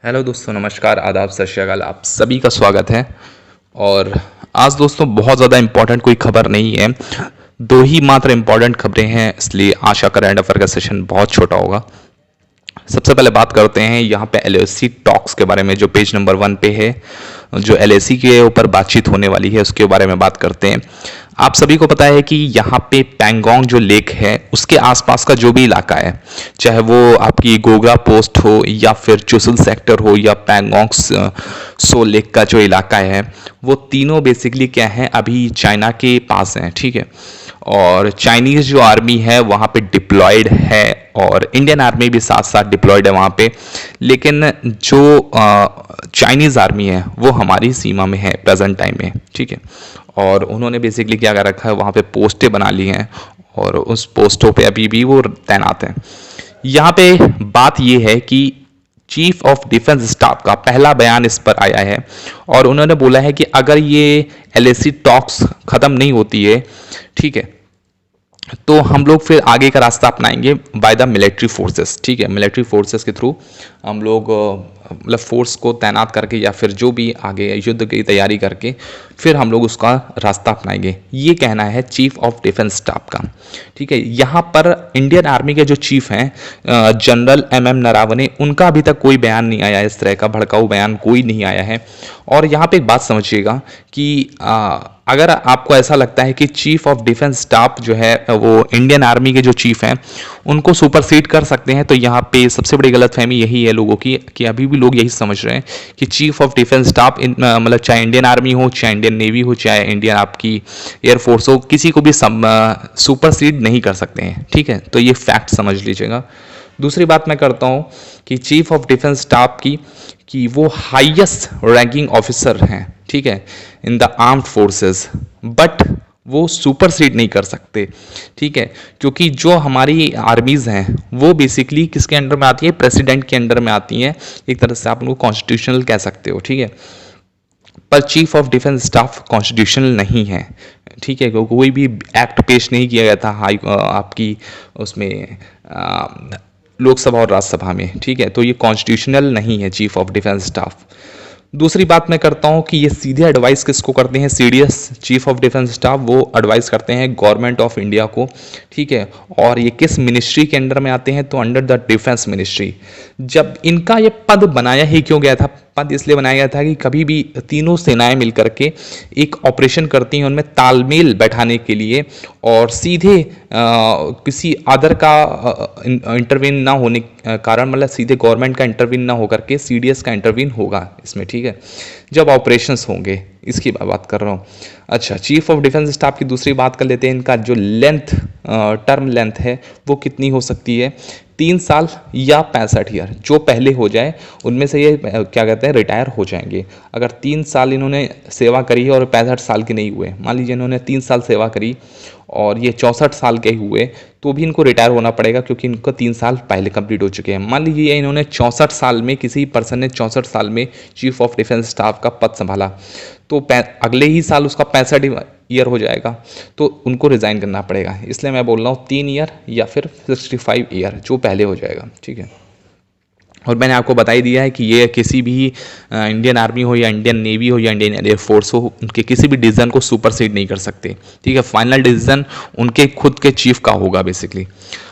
Hello दोस्तों, नमस्कार, आदाब, सत श्री अकाल। आप सभी का स्वागत है। और आज दोस्तों बहुत ज़्यादा इम्पोर्टेंट कोई खबर नहीं है, दो ही मात्र इम्पोर्टेंट खबरें हैं, इसलिए आशा करंट अफेयर का सेशन बहुत छोटा होगा। सबसे पहले बात करते हैं यहाँ पे एलएसी टॉक्स के बारे में, जो पेज नंबर 1 पे है, जो एलएसी के ऊपर बातचीत होने वाली है उसके बारे में बात करते हैं। आप सभी को पता है कि यहाँ पे पैंगोंग जो लेक है उसके आसपास का जो भी इलाका है, चाहे वो आपकी गोगा पोस्ट हो या फिर चुसल सेक्टर हो या पैंगोंग सो लेक का जो इलाका है, वो तीनों बेसिकली क्या है, अभी चाइना के पास हैं। ठीक है, और चाइनीज़ जो आर्मी है वहाँ पे डिप्लॉयड है और इंडियन आर्मी भी साथ साथ डिप्लॉयड है वहाँ पे। लेकिन जो चाइनीज़ आर्मी है वो हमारी सीमा में है प्रेजेंट टाइम में। ठीक है, और उन्होंने बेसिकली क्या कर रखा है, वहाँ पे पोस्टें बना ली हैं और उस पोस्टों पे अभी भी वो तैनात हैं। यहाँ पे बात ये है कि चीफ ऑफ डिफेंस स्टाफ का पहला बयान इस पर आया है और उन्होंने बोला है कि अगर ये एलएसी टॉक्स ख़त्म नहीं होती है, ठीक है, तो हम लोग फिर आगे का रास्ता अपनाएंगे बाय द मिलिट्री फोर्सेस। ठीक है, मिलिट्री फोर्सेस के थ्रू हम लोग मतलब फोर्स को तैनात करके या फिर जो भी आगे युद्ध की तैयारी करके फिर हम लोग उसका रास्ता अपनाएंगे, ये कहना है चीफ ऑफ डिफेंस स्टाफ का। ठीक है, यहाँ पर इंडियन आर्मी के जो चीफ हैं जनरल एमएम नरावने, उनका अभी तक कोई बयान नहीं आया, इस तरह का भड़काऊ बयान कोई नहीं आया है। और यहाँ पे एक बात समझिएगा कि अगर आपको ऐसा लगता है कि चीफ ऑफ डिफेंस स्टाफ जो है वो इंडियन आर्मी के जो चीफ हैं उनको सुपरसीड कर सकते हैं, तो यहाँ पे सबसे बड़ी गलतफहमी यही है लोगों की कि अभी भी लोग यही समझ रहे हैं कि चीफ ऑफ डिफेंस स्टाफ मतलब चाहे इंडियन आर्मी हो, चाहे इंडियन नेवी हो, चाहे इंडियन आपकी एयरफोर्स हो, किसी को भी सुपरसीड नहीं कर सकते हैं। ठीक है, तो ये फैक्ट समझ लीजिएगा। दूसरी बात मैं करता हूँ कि चीफ ऑफ डिफेंस स्टाफ की वो हाईएस्ट रैंकिंग ऑफिसर हैं, ठीक है, in the armed forces, but वो सुपरसीड नहीं कर सकते। ठीक है, क्योंकि जो हमारी आर्मीज़ हैं वो बेसिकली किसके अंडर में आती है, प्रेसिडेंट के अंडर में आती हैं, एक तरह से आप उनको कॉन्स्टिट्यूशनल कह सकते हो। ठीक है, पर chief of defence staff constitutional नहीं है। ठीक है, कोई भी एक्ट पेश नहीं किया गया था हाई आपकी उसमें लोकसभा और राज्यसभा में। ठीक है, तो ये कॉन्स्टिट्यूशनल नहीं है चीफ ऑफ डिफेंस स्टाफ। दूसरी बात मैं करता हूँ कि ये सीधे एडवाइस किसको करते हैं, CDS chief of defence staff, वो एडवाइस करते हैं गवर्नमेंट ऑफ इंडिया को। ठीक है, और ये किस मिनिस्ट्री के अंडर में आते हैं, तो अंडर द डिफेंस मिनिस्ट्री। जब इनका ये पद बनाया ही क्यों गया था, पद इसलिए बनाया गया था कि कभी भी तीनों सेनाएं मिलकर के एक ऑपरेशन करती हैं, उनमें तालमेल बैठाने के लिए, और सीधे किसी अदर का इंटरवीन ना होने कारण, मतलब सीधे गवर्नमेंट का इंटरवीन ना होकर के सीडीएस का इंटरवीन होगा इसमें। ठीक है, जब ऑपरेशंस होंगे, इसकी बात कर रहा हूँ। अच्छा, चीफ ऑफ डिफेंस स्टाफ की दूसरी बात कर लेते हैं। इनका जो लेंथ, टर्म लेंथ है वो कितनी हो सकती है, 3 साल या 65 ईयर, जो पहले हो जाए उनमें से ये क्या कहते हैं, रिटायर हो जाएंगे। अगर 3 साल इन्होंने सेवा करी है और 65 साल के नहीं हुए, मान लीजिए इन्होंने 3 साल सेवा करी और ये 64 साल के हुए, तो भी इनको रिटायर होना पड़ेगा क्योंकि इनको 3 साल पहले कंप्लीट हो चुके हैं। मान लीजिए इन्होंने 64 साल में, किसी पर्सन ने 64 साल में चीफ ऑफ डिफेंस स्टाफ का पद संभाला, तो अगले ही साल उसका 65 ईयर हो जाएगा, तो उनको रिज़ाइन करना पड़ेगा। इसलिए मैं बोल रहा हूँ 3 ईयर या फिर 65 ईयर, जो पहले हो जाएगा। ठीक है, और मैंने आपको बता ही दिया है कि ये किसी भी इंडियन आर्मी हो या इंडियन नेवी हो या इंडियन एयरफोर्स हो, उनके किसी भी डिसीजन को सुपरसीड नहीं कर सकते। ठीक है, फाइनल डिसीजन उनके खुद के चीफ का होगा बेसिकली।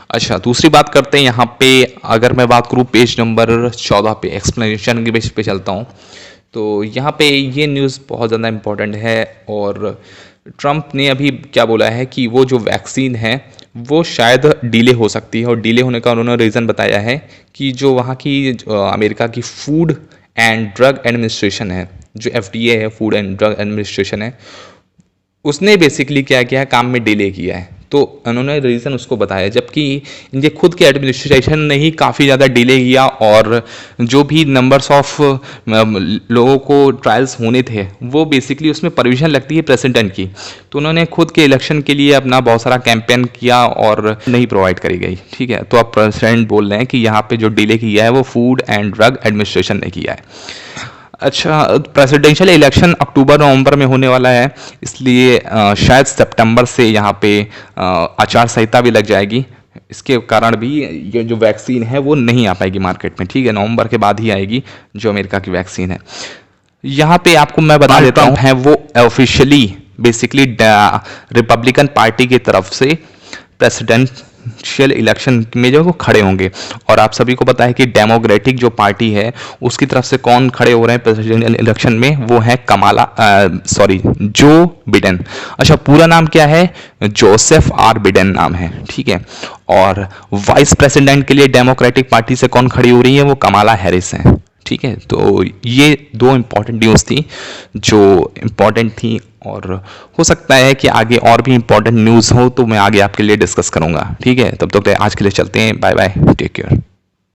अच्छा, दूसरी बात करते हैं यहाँ पे, अगर मैं बात करूँ पेज नंबर 14 पे, एक्सप्लेनेशन के बेस पे चलता हूँ, तो यहाँ पे ये न्यूज़ बहुत ज़्यादा इम्पोर्टेंट है। और ट्रंप ने अभी क्या बोला है कि वो जो वैक्सीन है वो शायद डिले हो सकती है, और डिले होने का उन्होंने रीज़न बताया है कि जो वहाँ की अमेरिका की फूड एंड ड्रग एडमिनिस्ट्रेशन है, जो एफडीए है, फूड एंड ड्रग एडमिनिस्ट्रेशन है, उसने बेसिकली क्या किया है, काम में डिले किया है। तो उन्होंने रीज़न उसको बताया, जबकि इनके खुद के एडमिनिस्ट्रेशन ने ही काफ़ी ज़्यादा डिले किया, और जो भी नंबर्स ऑफ लोगों को ट्रायल्स होने थे वो बेसिकली उसमें परमिशन लगती है प्रेसिडेंट की, तो उन्होंने खुद के इलेक्शन के लिए अपना बहुत सारा कैंपेन किया और नहीं प्रोवाइड करी गई। ठीक है, तो अब प्रेसिडेंट बोल रहे हैं कि यहाँ पे जो डिले किया है वो फूड एंड ड्रग एडमिनिस्ट्रेशन ने किया है। अच्छा, प्रेसिडेंशियल इलेक्शन अक्टूबर नवंबर में होने वाला है, इसलिए शायद सितंबर से यहाँ पे आचार संहिता भी लग जाएगी, इसके कारण भी ये जो वैक्सीन है वो नहीं आ पाएगी मार्केट में, ठीक है। नवंबर के बाद ही आएगी जो अमेरिका की वैक्सीन है। यहाँ पे आपको मैं बता देता हूँ है वो ऑफिशियली बेसिकली रिपब्लिकन पार्टी की तरफ से प्रेसिडेंशियल इलेक्शन में जो वो खड़े होंगे। और आप सभी को पता है कि डेमोक्रेटिक जो पार्टी है उसकी तरफ से कौन खड़े हो रहे हैं प्रेसिडेंशियल इलेक्शन में, वो है जो बिडेन। अच्छा, पूरा नाम क्या है? जोसेफ आर बिडेन नाम है, ठीक है। और वाइस प्रेसिडेंट के लिए डेमोक्रेटिक पार्टी से कौन खड़ी हो रही है? वो कमाला हैरिस है, ठीक है। तो ये दो इंपॉर्टेंट न्यूज़ थी जो इंपॉर्टेंट थी, और हो सकता है कि आगे और भी इंपॉर्टेंट न्यूज़ हो तो मैं आगे आपके लिए डिस्कस करूंगा, ठीक है। तब तक आज के लिए चलते हैं, बाय बाय, टेक केयर।